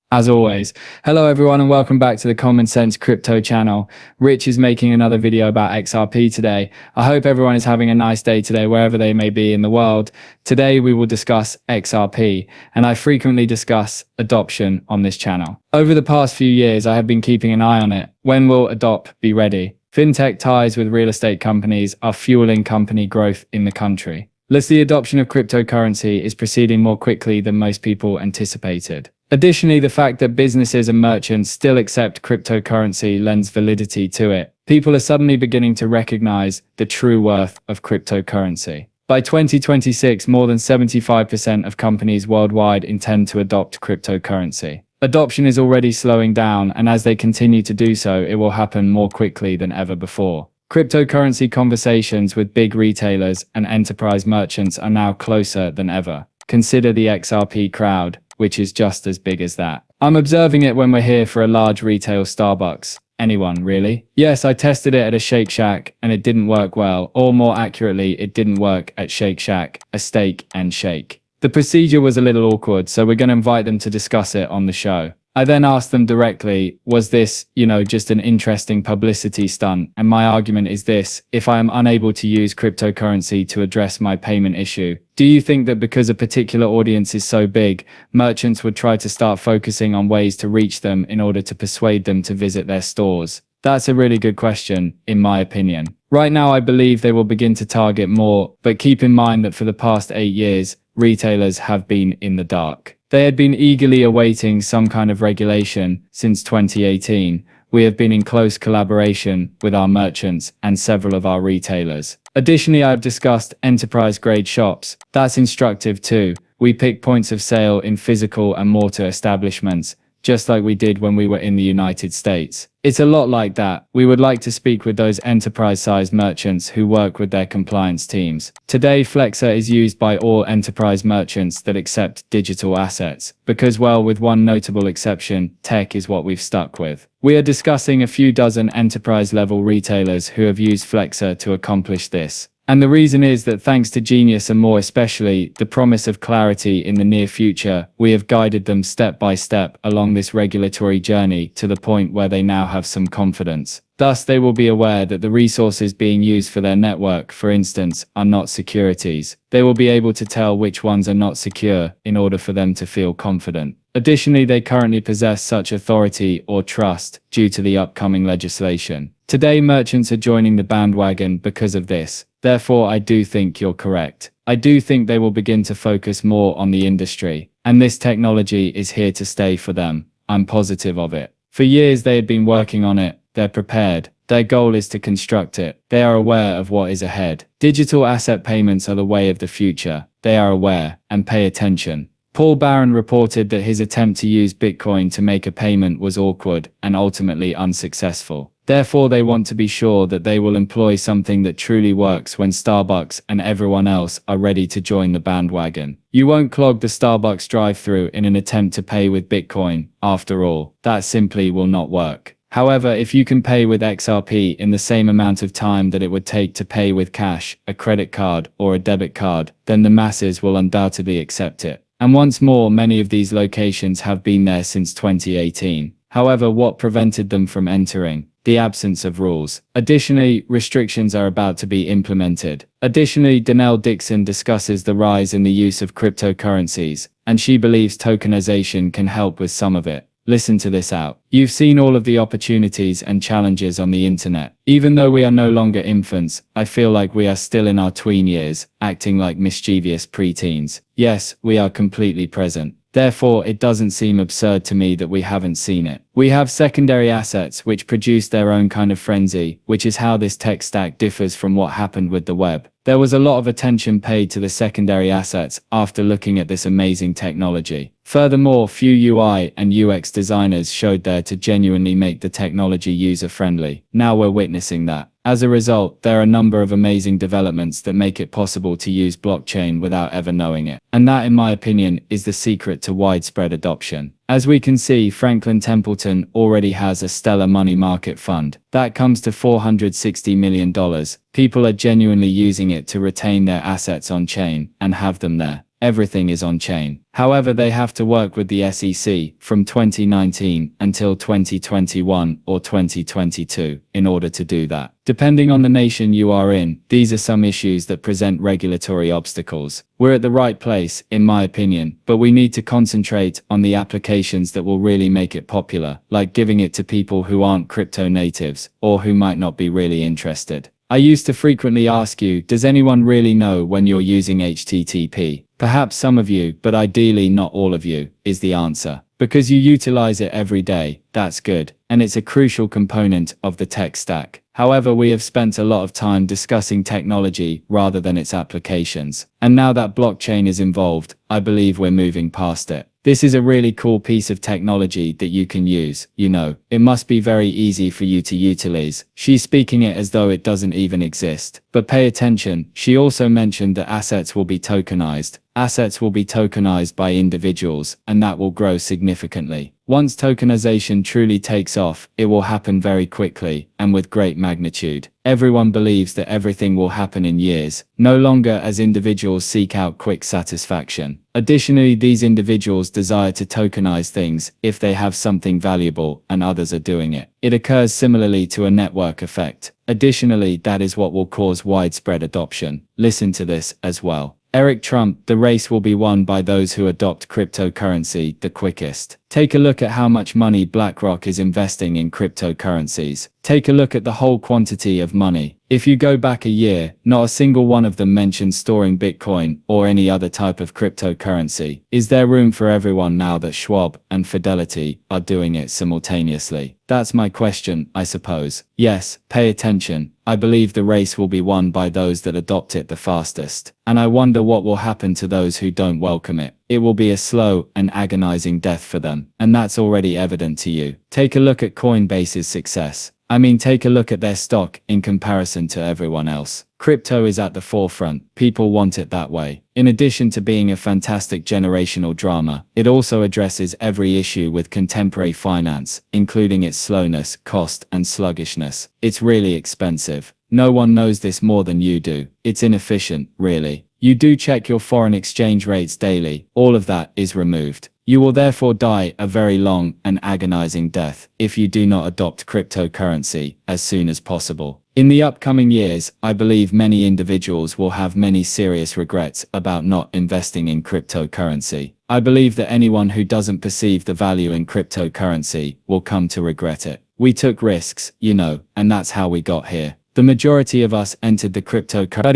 As always, hello everyone and welcome back to the Common Sense Crypto channel. Rich is making another video about XRP today. I hope everyone is having a nice day today wherever they may be in the world. Today we will discuss XRP, and I frequently discuss adoption on this channel. Over the past few years I have been keeping an eye on it. When will adopt be ready? Fintech ties with real estate companies are fueling company growth in the country. The adoption of cryptocurrency is proceeding more quickly than most people anticipated. Additionally, the fact that businesses and merchants still accept cryptocurrency lends validity to it. People are suddenly beginning to recognize the true worth of cryptocurrency. By 2026, more than 75% of companies worldwide intend to adopt cryptocurrency. Adoption is already slowing down, and as they continue to do so, it will happen more quickly than ever before. Cryptocurrency conversations with big retailers and enterprise merchants are now closer than ever. Consider the XRP crowd, which is just as big as that. I'm observing it when we're here for a large retail Starbucks. Anyone, really? Yes, I tested it at a Shake Shack and it didn't work well, or more accurately, it didn't work at Shake Shack, a steak and shake. The procedure was a little awkward, so we're going to invite them to discuss it on the show. I then asked them directly, was this, just an interesting publicity stunt? And my argument is this: if I am unable to use cryptocurrency to address my payment issue, do you think that because a particular audience is so big, merchants would try to start focusing on ways to reach them in order to persuade them to visit their stores? That's a really good question, in my opinion. Right now, I believe they will begin to target more, but keep in mind that for the past 8 years, retailers have been in the dark. They had been eagerly awaiting some kind of regulation since 2018. We have been in close collaboration with our merchants and several of our retailers. Additionally, I've discussed enterprise-grade shops. That's instructive too. We pick points of sale in physical and mortar establishments, just like we did when we were in the United States. It's a lot like that. We would like to speak with those enterprise-sized merchants who work with their compliance teams. Today, Flexer is used by all enterprise merchants that accept digital assets, because, well, with one notable exception, tech is what we've stuck with. We are discussing a few dozen enterprise-level retailers who have used Flexer to accomplish this. And the reason is that thanks to Genius and more especially the promise of clarity in the near future, we have guided them step by step along this regulatory journey to the point where they now have some confidence. Thus, they will be aware that the resources being used for their network, for instance, are not securities. They will be able to tell which ones are not secure in order for them to feel confident. Additionally, they currently possess such authority or trust due to the upcoming legislation. Today, merchants are joining the bandwagon because of this. Therefore, I do think you're correct. I do think they will begin to focus more on the industry, and this technology is here to stay for them. I'm positive of it. For years, they had been working on it. They're prepared. Their goal is to construct it. They are aware of what is ahead. Digital asset payments are the way of the future. They are aware and pay attention. Paul Barron reported that his attempt to use Bitcoin to make a payment was awkward and ultimately unsuccessful. Therefore, they want to be sure that they will employ something that truly works when Starbucks and everyone else are ready to join the bandwagon. You won't clog the Starbucks drive-thru in an attempt to pay with Bitcoin. After all, that simply will not work. However, if you can pay with XRP in the same amount of time that it would take to pay with cash, a credit card, or a debit card, then the masses will undoubtedly accept it. And once more, many of these locations have been there since 2018. However, what prevented them from entering? The absence of rules. Additionally, restrictions are about to be implemented. Additionally, Danelle Dixon discusses the rise in the use of cryptocurrencies, and she believes tokenization can help with some of it. Listen to this out. You've seen all of the opportunities and challenges on the internet. Even though we are no longer infants, I feel like we are still in our tween years, acting like mischievous preteens. Yes, we are completely present. Therefore, it doesn't seem absurd to me that we haven't seen it. We have secondary assets which produce their own kind of frenzy, which is how this tech stack differs from what happened with the web. There was a lot of attention paid to the secondary assets after looking at this amazing technology. Furthermore, few UI and UX designers showed there to genuinely make the technology user-friendly. Now we're witnessing that. As a result, there are a number of amazing developments that make it possible to use blockchain without ever knowing it. And that, in my opinion, is the secret to widespread adoption. As we can see, Franklin Templeton already has a stellar money market fund. That comes to $460 million. People are genuinely using it to retain their assets on chain and have them there. everything is on chain. However, they have to work with the SEC from 2019 until 2021 or 2022 in order to do that. Depending on the nation you are in, these are some issues that present regulatory obstacles. We're at the right place, in my opinion, but we need to concentrate on the applications that will really make it popular, like giving it to people who aren't crypto natives or who might not be really interested. I used to frequently ask you, does anyone really know when you're using HTTP? Perhaps some of you, but ideally not all of you, is the answer. Because you utilize it every day, that's good, and it's a crucial component of the tech stack. However, we have spent a lot of time discussing technology rather than its applications. And now that blockchain is involved, I believe we're moving past it. This is a really cool piece of technology that you can use, you know. It must be very easy for you to utilize. She's speaking it as though it doesn't even exist. But pay attention, she also mentioned that assets will be tokenized. Assets will be tokenized by individuals, and that will grow significantly. Once tokenization truly takes off, it will happen very quickly and with great magnitude. Everyone believes that everything will happen in years, no longer as individuals seek out quick satisfaction. Additionally, these individuals desire to tokenize things if they have something valuable and others are doing it. It occurs similarly to a network effect. Additionally, that is what will cause widespread adoption. Listen to this as well. Eric Trump, the race will be won by those who adopt cryptocurrency the quickest. Take a look at how much money BlackRock is investing in cryptocurrencies. Take a look at the whole quantity of money. If you go back a year, not a single one of them mentioned storing Bitcoin or any other type of cryptocurrency. Is there room for everyone now that Schwab and Fidelity are doing it simultaneously? That's my question, I suppose. Yes, pay attention. I believe the race will be won by those that adopt it the fastest. And I wonder what will happen to those who don't welcome it. It will be a slow and agonizing death for them. And that's already evident to you. Take a look at Coinbase's success. I mean, take a look at their stock in comparison to everyone else. Crypto is at the forefront. People want it that way. In addition to being a fantastic generational drama, it also addresses every issue with contemporary finance, including its slowness, cost, and sluggishness. It's really expensive. No one knows this more than you do. It's inefficient, really. You do check your foreign exchange rates daily. All of that is removed. You will therefore die a very long and agonizing death if you do not adopt cryptocurrency as soon as possible. In the upcoming years, I believe many individuals will have many serious regrets about not investing in cryptocurrency. I believe that anyone who doesn't perceive the value in cryptocurrency will come to regret it. We took risks, you know, and that's how we got here. The majority of us entered the cryptocurrency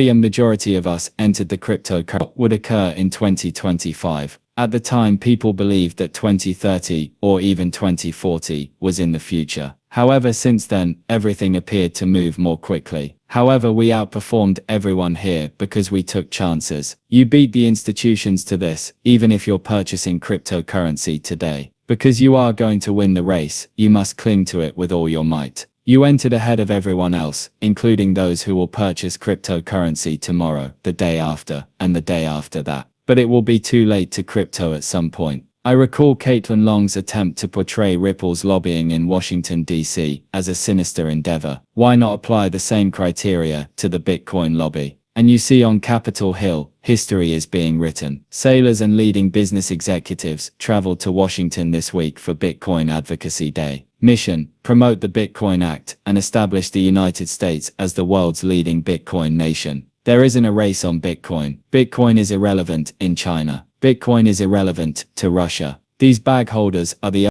would occur in 2025. At the time, people believed that 2030 or even 2040 was in the future. However, since then, everything appeared to move more quickly. However, we outperformed everyone here because we took chances. You beat the institutions to this, even if you're purchasing cryptocurrency today. Because you are going to win the race, you must cling to it with all your might. You entered ahead of everyone else, including those who will purchase cryptocurrency tomorrow, the day after, and the day after that. But it will be too late to crypto at some point. I recall Caitlin Long's attempt to portray Ripple's lobbying in Washington, D.C. as a sinister endeavor. Why not apply the same criteria to the Bitcoin lobby? And you see on Capitol Hill, history is being written. Sailors and leading business executives traveled to Washington this week for Bitcoin Advocacy Day. Mission: promote the Bitcoin Act and establish the United States as the world's leading Bitcoin nation. There isn't a race on Bitcoin. Bitcoin is irrelevant in China. Bitcoin is irrelevant to Russia. These bag holders are the